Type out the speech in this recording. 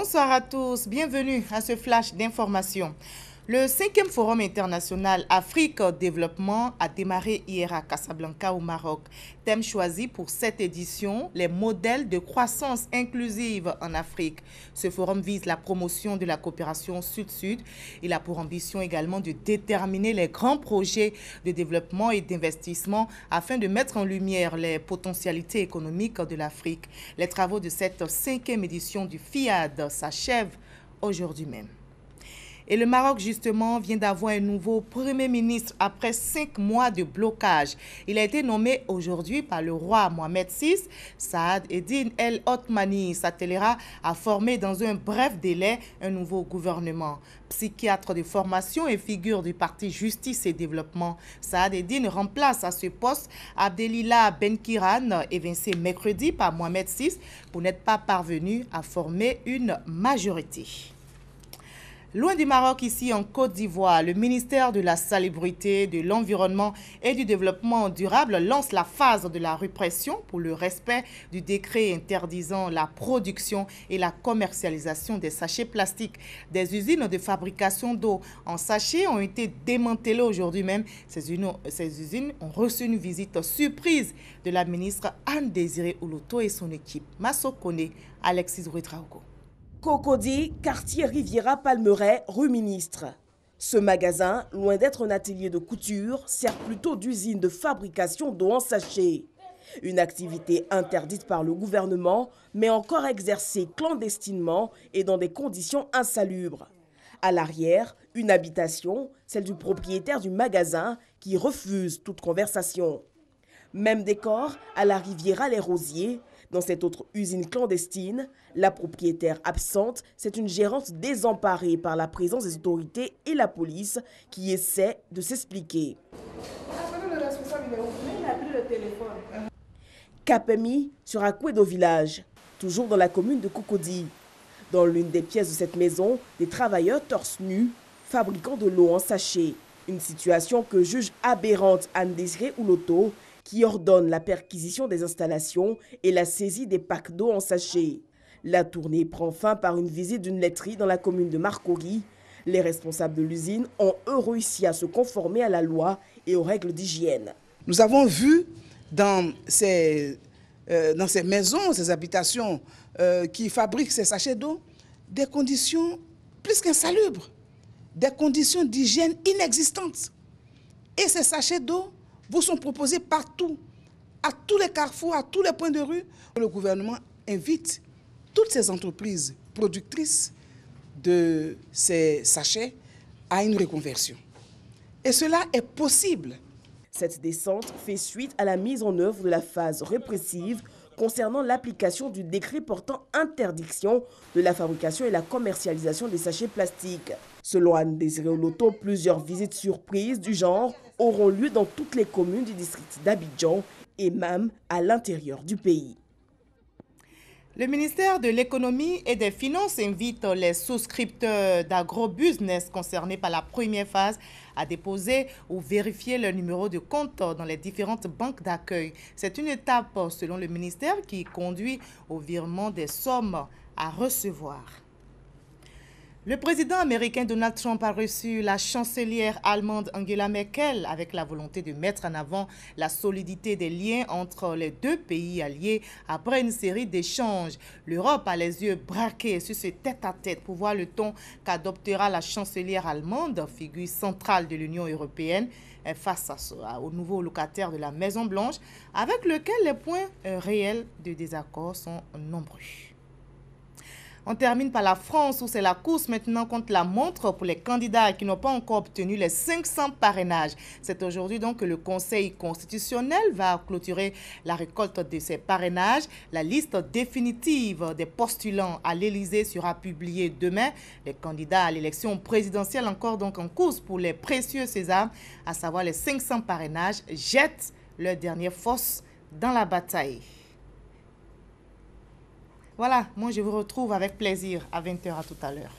Bonsoir à tous, bienvenue à ce flash d'information. Le 5e Forum international Afrique Développement a démarré hier à Casablanca au Maroc. Thème choisi pour cette édition, les modèles de croissance inclusive en Afrique. Ce forum vise la promotion de la coopération sud-sud. Il a pour ambition également de déterminer les grands projets de développement et d'investissement afin de mettre en lumière les potentialités économiques de l'Afrique. Les travaux de cette 5e édition du FIAD s'achèvent aujourd'hui même. Et le Maroc, justement, vient d'avoir un nouveau Premier ministre après 5 mois de blocage. Il a été nommé aujourd'hui par le roi Mohamed VI. Saad Eddin El Othmani s'attellera à former dans un bref délai un nouveau gouvernement. Psychiatre de formation et figure du parti Justice et Développement, Saad Eddin remplace à ce poste Abdelila Benkiran, évincé mercredi par Mohamed VI pour n'être pas parvenu à former une majorité. Loin du Maroc, ici en Côte d'Ivoire, le ministère de la Salubrité, de l'Environnement et du Développement durable lance la phase de la répression pour le respect du décret interdisant la production et la commercialisation des sachets plastiques. Des usines de fabrication d'eau en sachets ont été démantelées aujourd'hui même. Ces usines ont reçu une visite surprise de la ministre Anne-Désirée Oloto et son équipe. Masso Kone, Alexis Ouedraogo. Cocody, quartier Riviera-Palmeraie, rue Ministre. Ce magasin, loin d'être un atelier de couture, sert plutôt d'usine de fabrication d'eau en sachet. Une activité interdite par le gouvernement, mais encore exercée clandestinement et dans des conditions insalubres. À l'arrière, une habitation, celle du propriétaire du magasin, qui refuse toute conversation. Même décor à la Riviera-les-Rosiers. Dans cette autre usine clandestine, la propriétaire absente, c'est une gérante désemparée par la présence des autorités et la police qui essaie de s'expliquer. Kapemi sur Akwedo village, toujours dans la commune de Cocody. Dans l'une des pièces de cette maison, des travailleurs torse nus, fabriquant de l'eau en sachet. Une situation que juge aberrante Anne-Désirée Oloto, qui ordonne la perquisition des installations et la saisie des packs d'eau en sachet. La tournée prend fin par une visite d'une laiterie dans la commune de Marcory. Les responsables de l'usine ont eux réussi à se conformer à la loi et aux règles d'hygiène. Nous avons vu dans ces maisons, ces habitations qui fabriquent ces sachets d'eau, des conditions plus qu'insalubres, des conditions d'hygiène inexistantes. Et ces sachets d'eau vous sont proposés partout, à tous les carrefours, à tous les points de rue. Le gouvernement invite toutes ces entreprises productrices de ces sachets à une reconversion. Et cela est possible. Cette descente fait suite à la mise en œuvre de la phase répressive concernant l'application du décret portant interdiction de la fabrication et la commercialisation des sachets plastiques. Selon Anne-Désirée Oloto, plusieurs visites surprises du genre auront lieu dans toutes les communes du district d'Abidjan et même à l'intérieur du pays. Le ministère de l'Économie et des Finances invite les souscripteurs d'agrobusiness concernés par la première phase à déposer ou vérifier leur numéro de compte dans les différentes banques d'accueil. C'est une étape, selon le ministère, qui conduit au virement des sommes à recevoir. Le président américain Donald Trump a reçu la chancelière allemande Angela Merkel avec la volonté de mettre en avant la solidité des liens entre les deux pays alliés après une série d'échanges. L'Europe a les yeux braqués sur ce tête-à-tête pour voir le ton qu'adoptera la chancelière allemande, figure centrale de l'Union européenne, face au nouveau locataire de la Maison-Blanche, avec lequel les points réels de désaccord sont nombreux. On termine par la France où c'est la course maintenant contre la montre pour les candidats qui n'ont pas encore obtenu les 500 parrainages. C'est aujourd'hui donc que le Conseil constitutionnel va clôturer la récolte de ces parrainages. La liste définitive des postulants à l'Élysée sera publiée demain. Les candidats à l'élection présidentielle encore donc en course pour les précieux sésames, à savoir les 500 parrainages, jettent leur dernière force dans la bataille. Voilà, moi je vous retrouve avec plaisir à 20h à tout à l'heure.